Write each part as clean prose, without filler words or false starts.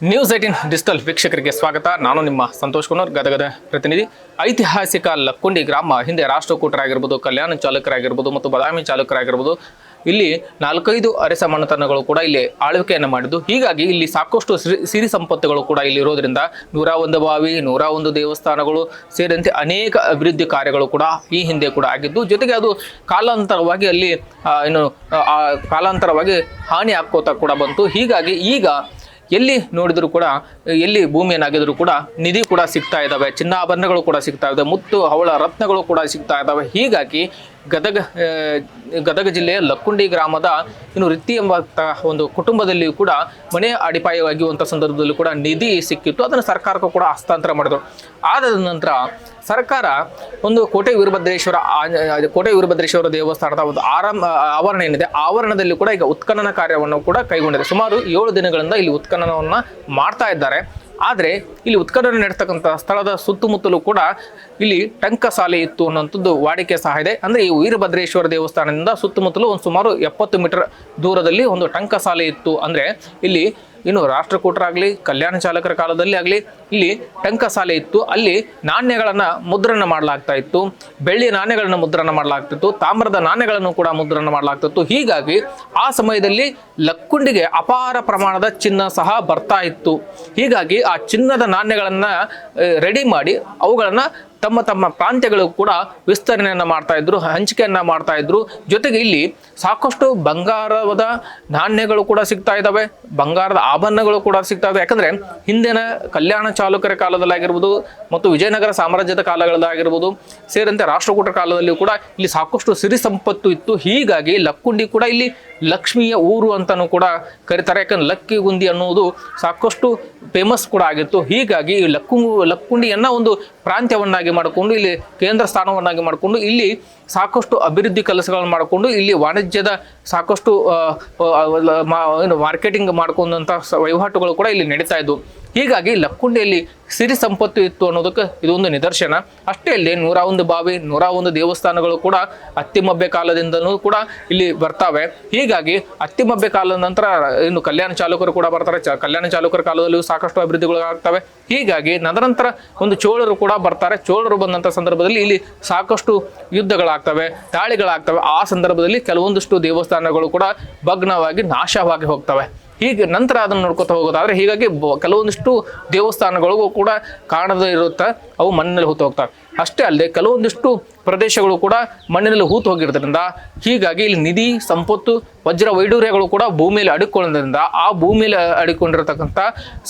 News 18 digital ವೀಕ್ಷಕರಿಗೆ ಸ್ವಾಗತ. ನಾನು ನಿಮ್ಮ ಸಂತೋಷ್ ಕುಮಾರ್, ಗದಗದ ಪ್ರತಿನಿಧಿ. ಐತಿಹಾಸಿಕ ಲಕ್ಕುಂಡಿ ಗ್ರಾಮ ಹಿಂದೆ ರಾಷ್ಟ್ರಕೂಟರಾಗಿರ್ಬೋದು, ಕಲ್ಯಾಣ ಚಾಲಕರಾಗಿರ್ಬೋದು ಮತ್ತು ಬಾದಾಮಿ ಚಾಲಕರಾಗಿರ್ಬೋದು, ಇಲ್ಲಿ 4-5 ಅರಸ ಮನೆತನಗಳು ಕೂಡ ಇಲ್ಲಿ ಆಳ್ವಿಕೆಯನ್ನು ಮಾಡಿದ್ದು. ಹೀಗಾಗಿ ಇಲ್ಲಿ ಸಾಕಷ್ಟು ಸಿರಿ ಸಂಪತ್ತುಗಳು ಕೂಡ ಇಲ್ಲಿ ಇರೋದ್ರಿಂದ 101 ಬಾವಿ, 101 ದೇವಸ್ಥಾನಗಳು ಸೇರಿದಂತೆ ಅನೇಕ ಅಭಿವೃದ್ಧಿ ಕಾರ್ಯಗಳು ಕೂಡ ಈ ಹಿಂದೆ ಕೂಡ ಆಗಿದ್ದು. ಜೊತೆಗೆ ಅದು ಕಾಲಾಂತರವಾಗಿ ಅಲ್ಲಿ ಕಾಲಾಂತರವಾಗಿ ಹಾನಿ ಹಾಕೋತಾ ಕೂಡ ಬಂತು. ಹೀಗಾಗಿ ಈಗ ಎಲ್ಲಿ ನೋಡಿದ್ರು ಕೂಡ, ಎಲ್ಲಿ ಭೂಮಿಯನ್ನಾಗಿದ್ರು ಕೂಡ ನಿಧಿ ಕೂಡ ಸಿಗ್ತಾ ಇದ್ದಾವೆ, ಚಿನ್ನಾಭರಣಗಳು ಕೂಡ ಸಿಗ್ತಾ ಇದ್ದಾವೆ, ಮುತ್ತು ಹವಳ ರತ್ನಗಳು ಕೂಡ ಸಿಗ್ತಾ ಇದ್ದಾವೆ. ಹೀಗಾಗಿ ಗದಗ ಜಿಲ್ಲೆಯ ಲಕ್ಕುಂಡಿ ಗ್ರಾಮದ ರಿತ್ತಿ ಎಂಬ ಒಂದು ಕುಟುಂಬದಲ್ಲಿಯೂ ಕೂಡ ಮನೆ ಅಡಿಪಾಯವಾಗಿರುವಂಥ ಸಂದರ್ಭದಲ್ಲಿ ಕೂಡ ನಿಧಿ ಸಿಕ್ಕಿತ್ತು. ಅದನ್ನು ಸರ್ಕಾರಕ್ಕೂ ಕೂಡ ಹಸ್ತಾಂತರ ಮಾಡಿದರು. ಆದ ನಂತರ ಸರ್ಕಾರ ಒಂದು ಕೋಟೆ ವೀರಭದ್ರೇಶ್ವರ ದೇವಸ್ಥಾನದ ಒಂದು ಆವರಣ ಏನಿದೆ, ಆವರಣದಲ್ಲಿ ಕೂಡ ಈಗ ಉತ್ಖನನ ಕಾರ್ಯವನ್ನು ಕೂಡ ಕೈಗೊಂಡಿದೆ. ಸುಮಾರು 7 ದಿನಗಳಿಂದ ಇಲ್ಲಿ ಉತ್ಖನನವನ್ನು ಮಾಡ್ತಾ ಇದ್ದಾರೆ. ಆದರೆ ಇಲ್ಲಿ ಉತ್ಖನನ ನಡೆಸ್ತಕ್ಕಂಥ ಸ್ಥಳದ ಸುತ್ತಮುತ್ತಲೂ ಕೂಡ ಇಲ್ಲಿ ಟಂಕಸಾಲೆ ಇತ್ತು ಅನ್ನೋಂಥದ್ದು ವಾಡಿಕೆ ಸಹ ಇದೆ. ಅಂದರೆ ಈ ವೀರಭದ್ರೇಶ್ವರ ದೇವಸ್ಥಾನದಿಂದ ಸುತ್ತಮುತ್ತಲೂ ಒಂದು ಸುಮಾರು 70 ಮೀಟರ್ ದೂರದಲ್ಲಿ ಒಂದು ಟಂಕಸಾಲೆ ಇತ್ತು. ಅಂದರೆ ಇಲ್ಲಿ ರಾಷ್ಟ್ರಕೂಟರಾಗಲಿ, ಕಲ್ಯಾಣ ಚಾಲಕರ ಕಾಲದಲ್ಲಿ ಆಗಲಿ ಇಲ್ಲಿ ಟಂಕಸಾಲೆ ಇತ್ತು. ಅಲ್ಲಿ ನಾಣ್ಯಗಳನ್ನು ಮುದ್ರಣ ಮಾಡಲಾಗ್ತಾ ಇತ್ತು, ಬೆಳ್ಳಿ ನಾಣ್ಯಗಳನ್ನು ಮುದ್ರಣ ಮಾಡಲಾಗ್ತಿತ್ತು, ತಾಮ್ರದ ನಾಣ್ಯಗಳನ್ನು ಕೂಡ ಮುದ್ರಣ ಮಾಡಲಾಗ್ತಿತ್ತು. ಹೀಗಾಗಿ ಆ ಸಮಯದಲ್ಲಿ ಲಕ್ಕುಂಡಿಗೆ ಅಪಾರ ಪ್ರಮಾಣದ ಚಿನ್ನ ಸಹ ಬರ್ತಾ ಇತ್ತು. ಹೀಗಾಗಿ ಆ ಚಿನ್ನದ ನಾಣ್ಯಗಳನ್ನು ರೆಡಿ ಮಾಡಿ ಅವುಗಳನ್ನು ತಮ್ಮ ತಮ್ಮ ಪ್ರಾಂತ್ಯಗಳು ಕೂಡ ವಿಸ್ತರಣೆಯನ್ನು ಮಾಡ್ತಾ ಇದ್ರು, ಹಂಚಿಕೆಯನ್ನು ಮಾಡ್ತಾ ಇದ್ರು. ಜೊತೆಗೆ ಇಲ್ಲಿ ಸಾಕಷ್ಟು ಬಂಗಾರದ ನಾಣ್ಯಗಳು ಕೂಡ ಸಿಗ್ತಾ ಇದ್ದಾವೆ, ಬಂಗಾರದ ಆಭರಣಗಳು ಕೂಡ ಸಿಗ್ತಾ ಇದ್ದಾವೆ. ಯಾಕಂದ್ರೆ ಹಿಂದಿನ ಕಲ್ಯಾಣ ಚಾಲುಕ್ಯರ ಕಾಲದಲ್ಲಾಗಿರ್ಬೋದು ಮತ್ತು ವಿಜಯನಗರ ಸಾಮ್ರಾಜ್ಯದ ಕಾಲಗಳಾಗಿರ್ಬೋದು ಸೇರಿದಂತೆ ರಾಷ್ಟ್ರಕೂಟರ ಕಾಲದಲ್ಲಿಯೂ ಕೂಡ ಇಲ್ಲಿ ಸಾಕಷ್ಟು ಸಿರಿ ಸಂಪತ್ತು ಇತ್ತು. ಹೀಗಾಗಿ ಲಕ್ಕುಂಡಿ ಕೂಡ ಇಲ್ಲಿ ಲಕ್ಷ್ಮಿಯ ಊರು ಅಂತಾನೂ ಕೂಡ ಕರೀತಾರೆ. ಯಾಕಂದ್ರೆ ಲಕ್ಕಿಗುಂದಿ ಅನ್ನುವುದು ಸಾಕಷ್ಟು ಫೇಮಸ್ ಕೂಡ ಆಗಿತ್ತು. ಹೀಗಾಗಿ ಲಕ್ಕುಂಡಿಯನ್ನ ಒಂದು ಪ್ರಾಂತ್ಯವನ್ನಾಗಿ ಮಾಡಿಕೊಂಡು, ಇಲ್ಲಿ ಕೇಂದ್ರ ಸ್ಥಾನವನ್ನಾಗಿ ಮಾಡಿಕೊಂಡು ಇಲ್ಲಿ ಸಾಕಷ್ಟು ಅಭಿವೃದ್ಧಿ ಕೆಲಸಗಳನ್ನು ಮಾಡಿಕೊಂಡು ಇಲ್ಲಿ ವಾಣಿಜ್ಯದ ಸಾಕಷ್ಟು ಮಾರ್ಕೆಟಿಂಗ್ ಮಾಡ್ಕೊಂಡಂಥ ವಹಿವಾಟುಗಳು ಕೂಡ ಇಲ್ಲಿ ನಡೀತಾ ಇದ್ವು. ಹೀಗಾಗಿ ಲಕ್ಕುಂಡಿಯಲ್ಲಿ ಸಿರಿ ಸಂಪತ್ತು ಇತ್ತು ಅನ್ನೋದಕ್ಕೆ ಇದೊಂದು ನಿದರ್ಶನ. ಅಷ್ಟೇ ಅಲ್ಲದೆ 101 ಬಾವಿ, 101 ದೇವಸ್ಥಾನಗಳು ಕೂಡ ಅತ್ತಿಮಬ್ಬೆ ಕಾಲದಿಂದಲೂ ಕೂಡ ಇಲ್ಲಿ ಬರ್ತಾವೆ. ಹೀಗಾಗಿ ಅತ್ತಿಮಬ್ಬೆ ಕಾಲದ ನಂತರ ಕಲ್ಯಾಣ ಚಾಲುಕ್ಯರು ಕೂಡ ಬರ್ತಾರೆ. ಕಲ್ಯಾಣ ಚಾಲುಕ್ಯರ ಕಾಲದಲ್ಲಿಯೂ ಸಾಕಷ್ಟು ಅಭಿವೃದ್ಧಿಗಳು ಆಗ್ತವೆ. ಹೀಗಾಗಿ ನಂತರ ಒಂದು ಚೋಳರು ಕೂಡ ಬರ್ತಾರೆ. ಚೋಳರು ಬಂದಂಥ ಸಂದರ್ಭದಲ್ಲಿ ಇಲ್ಲಿ ಸಾಕಷ್ಟು ಯುದ್ಧಗಳಾಗ್ತವೆ, ದಾಳಿಗಳಾಗ್ತವೆ. ಆ ಸಂದರ್ಭದಲ್ಲಿ ಕೆಲವೊಂದಿಷ್ಟು ದೇವಸ್ಥಾನಗಳು ಕೂಡ ಭಗ್ನವಾಗಿ ನಾಶವಾಗಿ ಹೋಗ್ತವೆ. ಹೀಗೆ ನಂತರ ಅದನ್ನು ನೋಡ್ಕೊತಾ ಹೋಗೋದಾದ್ರೆ ಹೀಗಾಗಿ ಕೆಲವೊಂದಿಷ್ಟು ದೇವಸ್ಥಾನಗಳಿಗೂ ಕೂಡ ಕಾಣದೇ ಇರುತ್ತೆ, ಅವು ಮಣ್ಣಿನಲ್ಲಿ ಹೂತು ಹೋಗ್ತವೆ. ಅಷ್ಟೇ ಅಲ್ಲದೆ ಕೆಲವೊಂದಿಷ್ಟು ಪ್ರದೇಶಗಳು ಕೂಡ ಮಣ್ಣಿನಲ್ಲಿ ಹೂತು ಹೋಗಿರೋದ್ರಿಂದ ಹೀಗಾಗಿ ಇಲ್ಲಿ ನಿಧಿ ಸಂಪತ್ತು, ವಜ್ರ ವೈಡೂರ್ಯಗಳು ಕೂಡ ಭೂಮಿಯಲ್ಲಿ ಅಡಿಕೊಳ್ಳೋದ್ರಿಂದ ಆ ಭೂಮಿಯಲ್ಲಿ ಅಡಿಕೊಂಡಿರತಕ್ಕಂಥ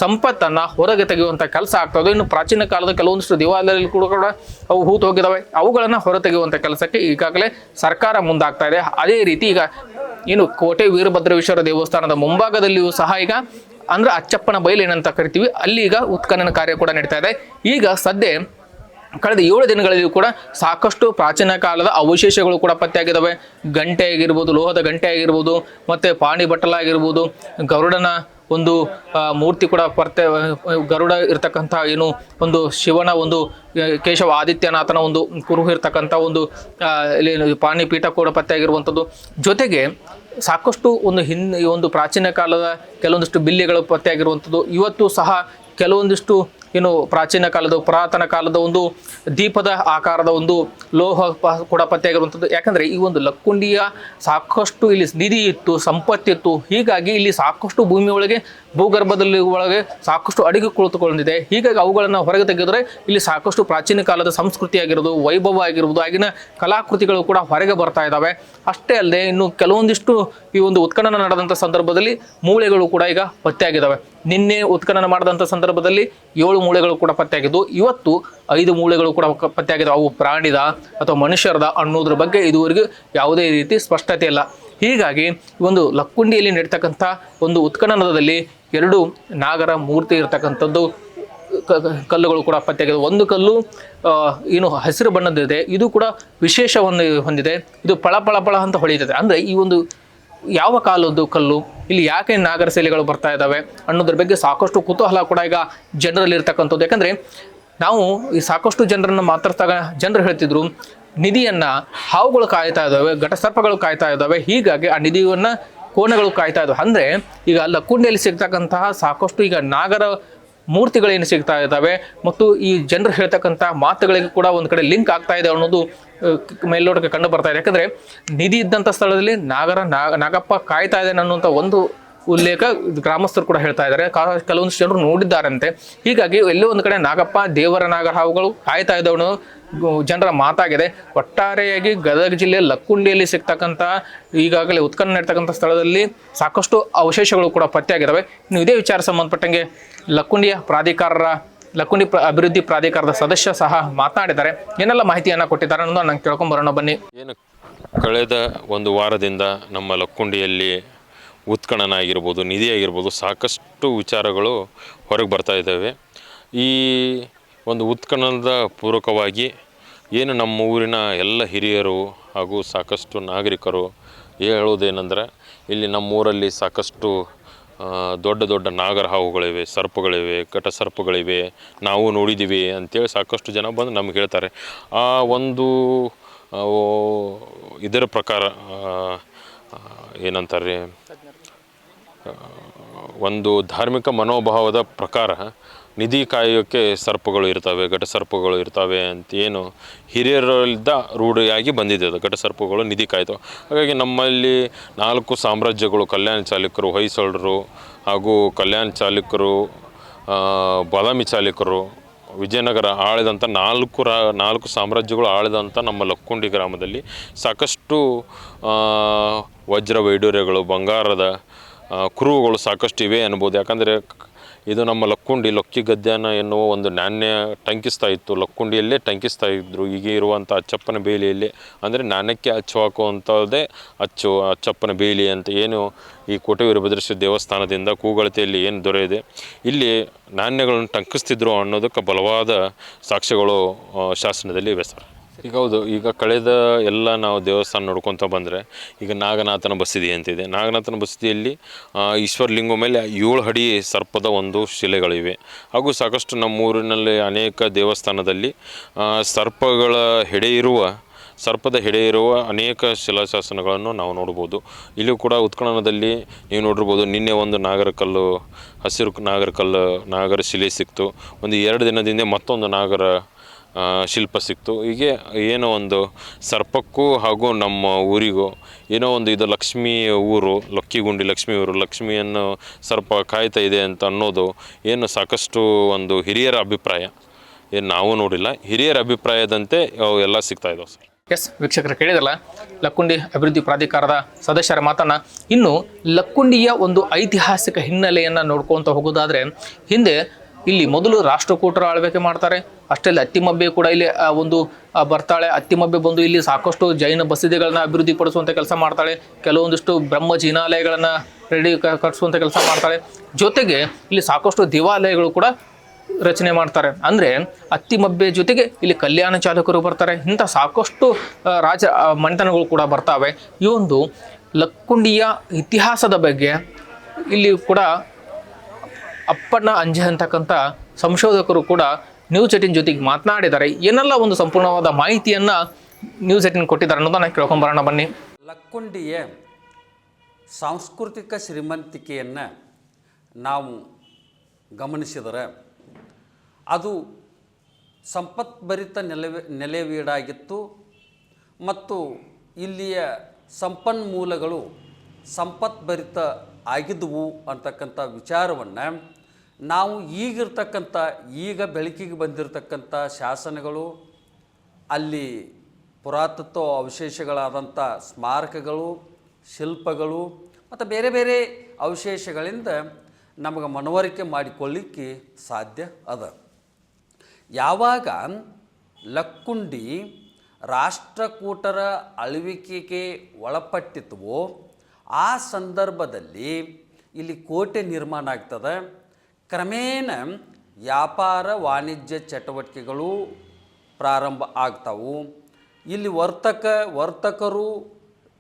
ಸಂಪತ್ತನ್ನು ಹೊರಗೆ ತೆಗೆಯುವಂಥ ಕೆಲಸ ಆಗ್ತದೆ. ಇನ್ನು ಪ್ರಾಚೀನ ಕಾಲದ ಕೆಲವೊಂದಿಷ್ಟು ದೇವಾಲಯದಲ್ಲಿ ಕೂಡ ಅವು ಹೂತು ಹೋಗಿದ್ದಾವೆ. ಅವುಗಳನ್ನು ಹೊರ ತೆಗೆಯುವಂಥ ಕೆಲಸಕ್ಕೆ ಈಗಾಗಲೇ ಸರ್ಕಾರ ಮುಂದಾಗ್ತಾ ಇದೆ. ಅದೇ ರೀತಿ ಈಗ ಕೋಟೆ ವೀರಭದ್ರೇಶ್ವರ ದೇವಸ್ಥಾನದ ಮುಂಭಾಗದಲ್ಲಿಯೂ ಸಹ ಈಗ ಅಂದ್ರೆ ಅಚ್ಚಪ್ಪನ ಬಯಲು ಏನಂತ ಕರಿತೀವಿ, ಅಲ್ಲಿ ಈಗ ಉತ್ಖನನ ಕಾರ್ಯ ಕೂಡ ನಡೀತಾ ಇದೆ. ಈಗ ಸದ್ಯ ಕಳೆದ 7 ದಿನಗಳಲ್ಲಿ ಕೂಡ ಸಾಕಷ್ಟು ಪ್ರಾಚೀನ ಕಾಲದ ಅವಶೇಷಗಳು ಕೂಡ ಪತ್ತೆಯಾಗಿದ್ದಾವೆ. ಗಂಟೆ ಆಗಿರ್ಬೋದು, ಲೋಹದ ಗಂಟೆ ಆಗಿರ್ಬೋದು, ಮತ್ತೆ ಪಾಣಿ ಬಟ್ಟಲ ಆಗಿರ್ಬೋದು, ಗರುಡನ ಒಂದು ಮೂರ್ತಿ ಕೂಡ ಗರುಡ ಇರ್ತಕ್ಕಂಥ ಒಂದು ಶಿವನ ಒಂದು ಕೇಶವ ಆದಿತ್ಯನಾಥನ ಒಂದು ಕುರುಹು ಇರ್ತಕ್ಕಂಥ ಒಂದು ಪಾಣಿಪೀಠ ಕೂಡ ಪತ್ತೆಯಾಗಿರುವಂಥದ್ದು. ಜೊತೆಗೆ ಸಾಕಷ್ಟು ಒಂದು ಪ್ರಾಚೀನ ಕಾಲದ ಕೆಲವೊಂದಿಷ್ಟು ಬಿಲ್ಲಿಗಳು ಪತ್ತೆಯಾಗಿರುವಂಥದ್ದು. ಇವತ್ತು ಸಹ ಕೆಲವೊಂದಿಷ್ಟು ಪ್ರಾಚೀನ ಕಾಲದ ಪುರಾತನ ಕಾಲದ ಒಂದು ದೀಪದ ಆಕಾರದ ಒಂದು ಲೋಹ ಕೂಡ ಪತ್ತೆಯಾಗಿರುವಂಥದ್ದು. ಯಾಕಂದರೆ ಈ ಒಂದು ಲಕ್ಕುಂಡಿಯ ಸಾಕಷ್ಟು ಇಲ್ಲಿ ನಿಧಿ ಇತ್ತು, ಸಂಪತ್ತಿತ್ತು. ಹೀಗಾಗಿ ಇಲ್ಲಿ ಸಾಕಷ್ಟು ಭೂಮಿ ಒಳಗೆ, ಭೂಗರ್ಭದಲ್ಲಿ ಒಳಗೆ ಸಾಕಷ್ಟು ಅಡಿಗೆ ಕುಳಿತುಕೊಂಡಿದೆ. ಹೀಗಾಗಿ ಅವುಗಳನ್ನು ಹೊರಗೆ ತೆಗೆದರೆ ಇಲ್ಲಿ ಸಾಕಷ್ಟು ಪ್ರಾಚೀನ ಕಾಲದ ಸಂಸ್ಕೃತಿ ಆಗಿರ್ಬೋದು, ವೈಭವ ಆಗಿರ್ಬೋದು, ಆಗಿನ ಕಲಾಕೃತಿಗಳು ಕೂಡ ಹೊರಗೆ ಬರ್ತಾ ಇದ್ದಾವೆ. ಅಷ್ಟೇ ಅಲ್ಲದೆ ಇನ್ನು ಕೆಲವೊಂದಿಷ್ಟು ಈ ಒಂದು ಉತ್ಖನನ ನಡೆದಂಥ ಸಂದರ್ಭದಲ್ಲಿ ಮೂಳೆಗಳು ಕೂಡ ಈಗ ಪತ್ತೆಯಾಗಿದ್ದಾವೆ. ನಿನ್ನೆ ಉತ್ಖನನ ಮಾಡಿದಂಥ ಸಂದರ್ಭದಲ್ಲಿ 7 ಮೂಳೆಗಳು ಕೂಡ ಪತ್ತೆಯಾಗಿದ್ದು, ಇವತ್ತು 5 ಮೂಳೆಗಳು ಕೂಡ ಪತ್ತೆಯಾಗಿದ್ದಾವೆ. ಅವು ಪ್ರಾಣಿದ ಅಥವಾ ಮನುಷ್ಯರದ ಅನ್ನೋದ್ರ ಬಗ್ಗೆ ಇದುವರೆಗೂ ಯಾವುದೇ ರೀತಿ ಸ್ಪಷ್ಟತೆ ಇಲ್ಲ. ಹೀಗಾಗಿ ಒಂದು ಲಕ್ಕುಂಡಿಯಲ್ಲಿ ನಡೀತಕ್ಕಂಥ ಒಂದು ಉತ್ಖನನದಲ್ಲಿ 2 ನಾಗರ ಮೂರ್ತಿ ಇರತಕ್ಕಂಥದ್ದು ಕಲ್ಲುಗಳು ಕೂಡ ಪತ್ತೆಯಾಗಿದೆ. ಒಂದು ಕಲ್ಲು ಹಸಿರು ಬಣ್ಣದಿದೆ, ಇದು ಕೂಡ ವಿಶೇಷವನ್ನು ಹೊಂದಿದೆ. ಇದು ಪಳ ಅಂತ ಹೊಳೆಯುತ್ತದೆ. ಅಂದರೆ ಈ ಒಂದು ಯಾವ ಕಾಲದ್ದು ಕಲ್ಲು, ಇಲ್ಲಿ ಯಾಕೆ ನಾಗರ ಶೈಲಿಗಳು ಬರ್ತಾ ಇದ್ದಾವೆ ಅನ್ನೋದ್ರ ಬಗ್ಗೆ ಸಾಕಷ್ಟು ಕುತೂಹಲ ಕೂಡ ಈಗ ಜನರಲ್ಲಿ ಇರ್ತಕ್ಕಂಥದ್ದು. ಯಾಕಂದರೆ ನಾವು ಈ ಸಾಕಷ್ಟು ಜನರನ್ನು ಮಾತಾಡ್ತಾಗ ಜನರು ಹೇಳ್ತಿದ್ರು, ನಿಧಿಯನ್ನು ಹಾವುಗಳು ಕಾಯ್ತಾ ಇದ್ದಾವೆ, ಘಟಸರ್ಪಗಳು ಕಾಯ್ತಾ ಇದ್ದಾವೆ. ಹೀಗಾಗಿ ಆ ನಿಧಿಯನ್ನು ಕೋಣೆಗಳು ಕಾಯ್ತಾ ಇದ್ದಾವೆ. ಅಂದರೆ ಈಗ ಲಕ್ಕುಂಡಿಯಲ್ಲಿ ಸಿಗ್ತಕ್ಕಂತಹ ಸಾಕಷ್ಟು ಈಗ ನಾಗರ ಮೂರ್ತಿಗಳೇನು ಸಿಗ್ತಾ ಇದ್ದಾವೆ ಮತ್ತು ಈ ಜನರು ಹೇಳ್ತಕ್ಕಂಥ ಮಾತುಗಳಿಗೆ ಕೂಡ ಒಂದು ಕಡೆ ಲಿಂಕ್ ಆಗ್ತಾ ಇದೆ ಅನ್ನೋದು ಮೇಲ್ನೋಟಕ್ಕೆ ಕಂಡು ಬರ್ತಾ ಇದೆ. ಯಾಕಂದರೆ ನಿಧಿ ಇದ್ದಂಥ ಸ್ಥಳದಲ್ಲಿ ನಾಗಪ್ಪ ಕಾಯ್ತಾ ಇದ್ದಾನೆ ಅನ್ನುವಂಥ ಒಂದು ಉಲ್ಲೇಖ ಗ್ರಾಮಸ್ಥರು ಕೂಡ ಹೇಳ್ತಾ ಇದ್ದಾರೆ. ಕೆಲವೊಂದಿಷ್ಟು ಜನರು ನೋಡಿದ್ದಾರಂತೆ. ಹೀಗಾಗಿ ಎಲ್ಲೋ ಒಂದು ಕಡೆ ನಾಗಪ್ಪ ದೇವರ ನಾಗರಹಾವುಗಳು ಕಾಯ್ತಾ ಇದ್ದವನು ಜನರ ಮಾತಾಗಿದೆ. ಒಟ್ಟಾರೆಯಾಗಿ ಗದಗ ಜಿಲ್ಲೆ ಲಕ್ಕುಂಡಿಯಲ್ಲಿ ಸಿಗ್ತಕ್ಕಂಥ ಈಗಾಗಲೇ ಉತ್ಖನನ ನಡೀತಕ್ಕಂಥ ಸ್ಥಳದಲ್ಲಿ ಸಾಕಷ್ಟು ಅವಶೇಷಗಳು ಕೂಡ ಪತ್ತೆಯಾಗಿದ್ದಾವೆ. ಇನ್ನು ಇದೇ ವಿಚಾರ ಸಂಬಂಧಪಟ್ಟಂಗೆ ಲಕ್ಕುಂಡಿ ಅಭಿವೃದ್ಧಿ ಪ್ರಾಧಿಕಾರದ ಸದಸ್ಯ ಸಹ ಮಾತನಾಡಿದ್ದಾರೆ. ಏನೆಲ್ಲ ಮಾಹಿತಿಯನ್ನು ಕೊಟ್ಟಿದ್ದಾರೆ ಅನ್ನೋದು ನಂಗೆ ಕೇಳ್ಕೊಂಬರೋಣ ಬನ್ನಿ. ಏನು ಕಳೆದ ಒಂದು ವಾರದಿಂದ ನಮ್ಮ ಲಕ್ಕುಂಡಿಯಲ್ಲಿ ಉತ್ಖನನ ಆಗಿರ್ಬೋದು, ನಿಧಿ ಆಗಿರ್ಬೋದು, ಸಾಕಷ್ಟು ವಿಚಾರಗಳು ಹೊರಗೆ ಬರ್ತಾ ಇದ್ದಾವೆ. ಈ ಒಂದು ಉತ್ಖನನದ ಪೂರಕವಾಗಿ ಏನು ನಮ್ಮ ಊರಿನ ಎಲ್ಲ ಹಿರಿಯರು ಹಾಗೂ ಸಾಕಷ್ಟು ನಾಗರಿಕರು ಹೇಳೋದೇನೆಂದರೆ, ಇಲ್ಲಿ ನಮ್ಮೂರಲ್ಲಿ ಸಾಕಷ್ಟು ದೊಡ್ಡ ದೊಡ್ಡ ನಾಗರಹಾವುಗಳಿವೆ, ಸರ್ಪಗಳಿವೆ, ಘಟಸರ್ಪಗಳಿವೆ, ನಾವು ನೋಡಿದ್ದೀವಿ ಅಂತೇಳಿ ಸಾಕಷ್ಟು ಜನ ಬಂದು ನಮ್ಗೆ ಹೇಳ್ತಾರೆ. ಆ ಒಂದು ಇದರ ಪ್ರಕಾರ ಏನಂತಾರೆ, ಒಂದು ಧಾರ್ಮಿಕ ಮನೋಭಾವದ ಪ್ರಕಾರ ನಿಧಿ ಕಾಯೋಕ್ಕೆ ಸರ್ಪಗಳು ಇರ್ತವೆ, ಘಟಸರ್ಪಗಳು ಇರ್ತವೆ ಅಂತ ಏನು ಹಿರಿಯರಿಂದ ರೂಢಿಯಾಗಿ ಬಂದಿದೆ. ಅದು ಘಟಸರ್ಪಗಳು ನಿಧಿ ಕಾಯ್ತವೆ. ಹಾಗಾಗಿ ನಮ್ಮಲ್ಲಿ 4 ಸಾಮ್ರಾಜ್ಯಗಳು, ಕಲ್ಯಾಣ ಚಾಲುಕ್ಯರು, ಹೊಯ್ಸಳರು ಹಾಗೂ ಕಲ್ಯಾಣ ಚಾಲುಕ್ಯರು, ಬಾದಾಮಿ ಚಾಲುಕ್ಯರು, ವಿಜಯನಗರ ಆಳಿದಂಥ 4 ಸಾಮ್ರಾಜ್ಯಗಳು ಆಳಿದಂಥ ನಮ್ಮ ಲಕ್ಕುಂಡಿ ಗ್ರಾಮದಲ್ಲಿ ಸಾಕಷ್ಟು ವಜ್ರ ವೈಡೂರ್ಯಗಳು, ಬಂಗಾರದ ಕುರುಹುಗಳು ಸಾಕಷ್ಟು ಇವೆ ಅನ್ಬೋದು. ಯಾಕಂದರೆ ಇದು ನಮ್ಮ ಲಕ್ಕುಂಡಿ ಲೊಕ್ಕಿಗದ್ಯಾನ ಎನ್ನುವ ಒಂದು ನಾಣ್ಯ ಟಂಕಿಸ್ತಾ ಇತ್ತು. ಲಕ್ಕುಂಡಿಯಲ್ಲೇ ಟಂಕಿಸ್ತಾ ಇದ್ದರು. ಈಗ ಇರುವಂಥ ಅಚ್ಚಪ್ಪನ ಬೇಲಿಯಲ್ಲಿ, ಅಂದರೆ ನಾಣ್ಯಕ್ಕೆ ಅಚ್ಚು ಹಾಕುವಂಥದ್ದೇ ಅಚ್ಚಪ್ಪನ ಬೇಲಿ ಅಂತ ಏನು ಈ ಕೋಟೆ ವೀರಭದ್ರೇಶ್ವರ ದೇವಸ್ಥಾನದಿಂದ ಕೂಗಳತೆಯಲ್ಲಿ ಏನು ದೊರೆಯಿದೆ, ಇಲ್ಲಿ ನಾಣ್ಯಗಳನ್ನು ಟಂಕಿಸ್ತಿದ್ರು ಅನ್ನೋದಕ್ಕೆ ಬಲವಾದ ಸಾಕ್ಷ್ಯಗಳು ಶಾಸನದಲ್ಲಿ ಇವೆ ಸರ್. ಈಗ ಹೌದು, ಈಗ ಕಳೆದ ಎಲ್ಲ ನಾವು ದೇವಸ್ಥಾನ ನೋಡ್ಕೊತ ಬಂದರೆ ಈಗ ನಾಗನಾಥನ ಬಸದಿ ಅಂತಿದೆ. ನಾಗನಾಥನ ಬಸದಿಯಲ್ಲಿ ಈಶ್ವರಲಿಂಗ ಮೇಲೆ 7 ಅಡಿ ಸರ್ಪದ ಒಂದು ಶಿಲೆಗಳಿವೆ. ಹಾಗೂ ಸಾಕಷ್ಟು ನಮ್ಮೂರಿನಲ್ಲಿ ಅನೇಕ ದೇವಸ್ಥಾನದಲ್ಲಿ ಸರ್ಪದ ಹೆಡೆ ಇರುವ ಅನೇಕ ಶಿಲಾಶಾಸನಗಳನ್ನು ನಾವು ನೋಡ್ಬೋದು. ಇಲ್ಲೂ ಕೂಡ ಉತ್ಖನನದಲ್ಲಿ ನೀವು ನೋಡಿರ್ಬೋದು. ನಿನ್ನೆ ಒಂದು ಹಸಿರು ನಾಗರ ಶಿಲೆ ಸಿಕ್ತು. ಒಂದು 2 ದಿನದಿಂದ ಮತ್ತೊಂದು ನಾಗರ ಶಿಲ್ಪ ಸಿಕ್ತು. ಹೀಗೆ ಏನೋ ಒಂದು ಸರ್ಪಕ್ಕೂ ಹಾಗೂ ನಮ್ಮ ಊರಿಗೂ ಏನೋ ಒಂದು ಇದು ಲಕ್ಷ್ಮೀ ಊರು, ಲಕ್ಕಿಗುಂಡಿ ಲಕ್ಷ್ಮೀ ಊರು, ಲಕ್ಷ್ಮಿಯನ್ನು ಸರ್ಪ ಕಾಯ್ತಾ ಇದೆ ಅಂತ ಅನ್ನೋದು ಏನು ಸಾಕಷ್ಟು ಒಂದು ಹಿರಿಯರ ಅಭಿಪ್ರಾಯ. ಏನು ನಾವು ನೋಡಿಲ್ಲ, ಹಿರಿಯರ ಅಭಿಪ್ರಾಯದಂತೆ ಎಲ್ಲ ಸಿಗ್ತಾ ಇದ್ದಾವೆ ಸರ್. ಎಸ್ ವೀಕ್ಷಕರು ಕೇಳಿದಲ್ಲ ಲಕ್ಕುಂಡಿ ಅಭಿವೃದ್ಧಿ ಪ್ರಾಧಿಕಾರದ ಸದಸ್ಯರ ಮಾತನ್ನ. ಇನ್ನು ಲಕ್ಕುಂಡಿಯ ಒಂದು ಐತಿಹಾಸಿಕ ಹಿನ್ನೆಲೆಯನ್ನು ನೋಡ್ಕೊತ ಹೋಗೋದಾದರೆ, ಹಿಂದೆ ಇಲ್ಲಿ ಮೊದಲು ರಾಷ್ಟ್ರಕೂಟರು ಆಳ್ವಿಕೆ ಮಾಡ್ತಾರೆ. ಅಷ್ಟೇ ಅಲ್ಲ, ಅತ್ತಿಮಬ್ಬೆ ಕೂಡ ಇಲ್ಲಿ ಬರ್ತಾಳೆ. ಅತ್ತಿಮಬ್ಬೆ ಬಂದು ಇಲ್ಲಿ ಸಾಕಷ್ಟು ಜೈನ ಬಸದಿಗಳನ್ನ ಅಭಿವೃದ್ಧಿಪಡಿಸುವಂಥ ಕೆಲಸ ಮಾಡ್ತಾಳೆ. ಕೆಲವೊಂದಿಷ್ಟು ಬ್ರಹ್ಮ ಜಿನಾಲಯಗಳನ್ನು ಕಟ್ಟಿಸುವಂಥ ಕೆಲಸ ಮಾಡ್ತಾಳೆ. ಜೊತೆಗೆ ಇಲ್ಲಿ ಸಾಕಷ್ಟು ದೇವಾಲಯಗಳು ಕೂಡ ರಚನೆ ಮಾಡ್ತಾರೆ. ಅಂದರೆ ಅತ್ತಿಮಬ್ಬೆ ಜೊತೆಗೆ ಇಲ್ಲಿ ಕಲ್ಯಾಣ ಚಾಲುಕ್ಯರು ಬರ್ತಾರೆ. ಇಂಥ ಸಾಕಷ್ಟು ರಾಜ ಮನೆತನಗಳು ಕೂಡ ಬರ್ತಾವೆ. ಈ ಒಂದು ಲಕ್ಕುಂಡಿಯ ಇತಿಹಾಸದ ಬಗ್ಗೆ ಇಲ್ಲಿ ಕೂಡ ಅಪ್ಪಣ್ಣ ಅಂಜೆ ಅಂತಕ್ಕಂಥ ಸಂಶೋಧಕರು ಕೂಡ ನ್ಯೂಸ್ 18 ಜೊತೆಗೆ ಮಾತನಾಡಿದ್ದಾರೆ. ಏನೆಲ್ಲ ಒಂದು ಸಂಪೂರ್ಣವಾದ ಮಾಹಿತಿಯನ್ನು ನ್ಯೂಸ್ 18 ಕೊಟ್ಟಿದ್ದಾರೆ ಅನ್ನೋದನ್ನು ಕೇಳ್ಕೊಂಬರೋಣ ಬನ್ನಿ. ಲಕ್ಕುಂಡಿಯ ಸಾಂಸ್ಕೃತಿಕ ಶ್ರೀಮಂತಿಕೆಯನ್ನು ನಾವು ಗಮನಿಸಿದರೆ ಅದು ಸಂಪತ್ಭರಿತ ನೆಲೆವೀಡಾಗಿತ್ತು ಮತ್ತು ಇಲ್ಲಿಯ ಸಂಪನ್ಮೂಲಗಳು ಸಂಪತ್ಭರಿತ ಆಗಿದ್ದವು ಅಂತಕ್ಕಂಥ ವಿಚಾರವನ್ನು ನಾವು ಈಗ ಬೆಳಕಿಗೆ ಬಂದಿರತಕ್ಕಂಥ ಶಾಸನಗಳು, ಅಲ್ಲಿ ಪುರಾತತ್ವ ಅವಶೇಷಗಳಾದಂಥ ಸ್ಮಾರಕಗಳು, ಶಿಲ್ಪಗಳು ಮತ್ತು ಬೇರೆ ಬೇರೆ ಅವಶೇಷಗಳಿಂದ ನಮಗೆ ಮನವರಿಕೆ ಮಾಡಿಕೊಳ್ಳಿಕ್ಕೆ ಸಾಧ್ಯ ಅದ. ಯಾವಾಗ ಲಕ್ಕುಂಡಿ ರಾಷ್ಟ್ರಕೂಟರ ಆಳ್ವಿಕೆಗೆ ಒಳಪಟ್ಟಿತವೋ ಆ ಸಂದರ್ಭದಲ್ಲಿ ಇಲ್ಲಿ ಕೋಟೆ ನಿರ್ಮಾಣ ಆಗ್ತದೆ. ಕ್ರಮೇಣ ವ್ಯಾಪಾರ ವಾಣಿಜ್ಯ ಚಟುವಟಿಕೆಗಳು ಪ್ರಾರಂಭ ಆಗ್ತಾವು. ಇಲ್ಲಿ ವರ್ತಕರು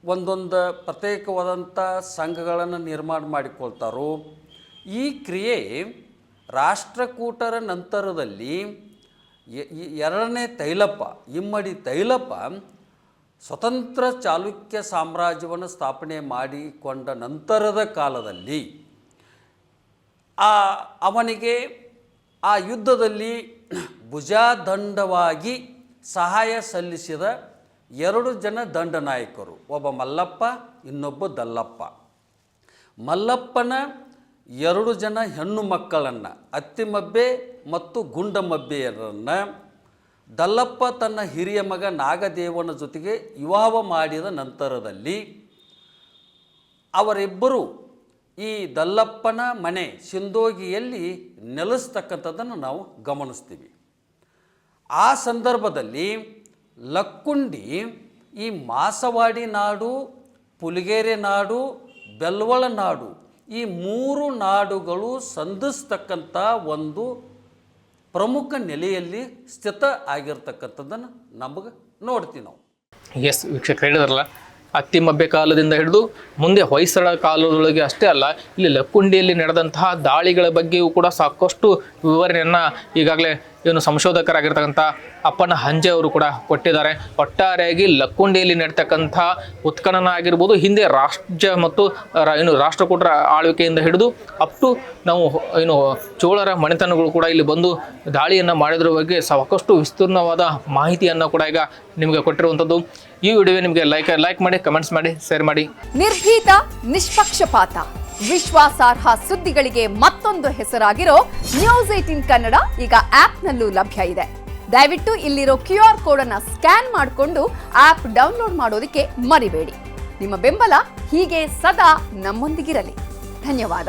ಒಂದೊಂದು ಪ್ರತ್ಯೇಕವಾದಂಥ ಸಂಘಗಳನ್ನು ನಿರ್ಮಾಣ ಮಾಡಿಕೊಳ್ತಾರೋ. ಈ ಕ್ರಿಯೆ ರಾಷ್ಟ್ರಕೂಟರ ನಂತರದಲ್ಲಿ 2ನೇ ತೈಲಪ್ಪ, ಇಮ್ಮಡಿ ತೈಲಪ್ಪ ಸ್ವತಂತ್ರ ಚಾಲುಕ್ಯ ಸಾಮ್ರಾಜ್ಯವನ್ನು ಸ್ಥಾಪನೆ ಮಾಡಿಕೊಂಡ ನಂತರದ ಕಾಲದಲ್ಲಿ ಅವನಿಗೆ ಆ ಯುದ್ಧದಲ್ಲಿ ಭುಜದಂಡವಾಗಿ ಸಹಾಯ ಸಲ್ಲಿಸಿದ 2 ಜನ ದಂಡನಾಯಕರು, ಒಬ್ಬ ಮಲ್ಲಪ್ಪ, ಇನ್ನೊಬ್ಬ ದಲ್ಲಪ್ಪ. ಮಲ್ಲಪ್ಪನ 2 ಜನ ಹೆಣ್ಣು ಮಕ್ಕಳನ್ನು, ಅತ್ತಿಮಬ್ಬೆ ಮತ್ತು ಗುಂಡಮಬ್ಬೆಯರನ್ನು ದಲ್ಲಪ್ಪ ತನ್ನ ಹಿರಿಯ ಮಗ ನಾಗದೇವನ ಜೊತೆಗೆ ವಿವಾಹ ಮಾಡಿದ ನಂತರದಲ್ಲಿ ಅವರಿಬ್ಬರು ಈ ದಲ್ಲಪ್ಪನ ಮನೆ ಸಿಂದೋಗಿಯಲ್ಲಿ ನೆಲೆಸ್ತಕ್ಕಂಥದ್ದನ್ನು ನಾವು ಗಮನಿಸ್ತೀವಿ. ಆ ಸಂದರ್ಭದಲ್ಲಿ ಲಕ್ಕುಂಡಿ ಈ ಮಾಸವಾಡಿ ನಾಡು, ಪುಲಿಗೆರೆ ನಾಡು, ಬೆಲ್ವಳ ನಾಡು, ಈ 3 ನಾಡುಗಳು ಸಂಧಿಸ್ತಕ್ಕಂಥ ಒಂದು ಪ್ರಮುಖ ನೆಲೆಯಲ್ಲಿ ಸ್ಥಿತ ಆಗಿರ್ತಕ್ಕಂಥದ್ದನ್ನು ನಮಗೆ ನೋಡ್ತೀವಿ ನಾವು. ಎಸ್ ವೀಕ್ಷಕರು ಹೇಳಿದ್ರಲ್ಲ, ಅತ್ತಿಮಬ್ಬೆ ಕಾಲದಿಂದ ಹಿಡಿದು ಮುಂದೆ ಹೊಯ್ಸಳ ಕಾಲದೊಳಗೆ ಅಷ್ಟೇ ಅಲ್ಲ, ಇಲ್ಲಿ ಲಕ್ಕುಂಡಿಯಲ್ಲಿ ನಡೆದಂತಹ ದಾಳಿಗಳ ಬಗ್ಗೆಯೂ ಕೂಡ ಸಾಕಷ್ಟು ವಿವರಣೆಯನ್ನು ಈಗಾಗಲೇ ಏನು ಸಂಶೋಧಕರಾಗಿರ್ತಕ್ಕಂಥ ಅಪ್ಪನ ಹಂಜೆ ಅವರು ಕೂಡ ಕೊಟ್ಟಿದ್ದಾರೆ. ಒಟ್ಟಾರೆಯಾಗಿ ಲಕ್ಕುಂಡಿಯಲ್ಲಿ ನಡೀತಕ್ಕಂಥ ಉತ್ಖನನ ಆಗಿರ್ಬೋದು, ಹಿಂದೆ ರಾಜ್ಯ ಮತ್ತು ಏನು ರಾಷ್ಟ್ರಕೂಟರ ಆಳ್ವಿಕೆಯಿಂದ ಹಿಡಿದು ಅಪ್ ಟು ನಾವು ಏನು ಚೋಳರ ಮನೆತನಗಳು ಕೂಡ ಇಲ್ಲಿ ಬಂದು ದಾಳಿಯನ್ನು ಮಾಡಿದ್ರ ಬಗ್ಗೆ ಸಾಕಷ್ಟು ವಿಸ್ತೀರ್ಣವಾದ ಮಾಹಿತಿಯನ್ನು ಕೂಡ ಈಗ ನಿಮಗೆ ಕೊಟ್ಟಿರುವಂಥದ್ದು. ಈ ವಿಡಿಯೋ ನಿಮಗೆ ಲೈಕ್ ಮಾಡಿ, ಕಮೆಂಟ್ಸ್ ಮಾಡಿ, ಶೇರ್ ಮಾಡಿ. ನಿರ್ಭೀತ, ನಿಷ್ಪಕ್ಷಪಾತ, ವಿಶ್ವಾಸಾರ್ಹ ಸುದ್ದಿಗಳಿಗೆ ಮತ್ತೊಂದು ಹೆಸರಾಗಿರೋ News18 ಕನ್ನಡ ಈಗ ಆಪ್ನಲ್ಲೂ ಲಭ್ಯ ಇದೆ. ದಯವಿಟ್ಟು ಇಲ್ಲಿರೋ QR ಕೋಡ್ ಅನ್ನ ಸ್ಕ್ಯಾನ್ ಮಾಡಿಕೊಂಡು ಆಪ್ ಡೌನ್ಲೋಡ್ ಮಾಡೋದಕ್ಕೆ ಮರಿಬೇಡಿ. ನಿಮ್ಮ ಬೆಂಬಲ ಹೀಗೆ ಸದಾ ನಮ್ಮೊಂದಿಗಿರಲಿ. ಧನ್ಯವಾದ.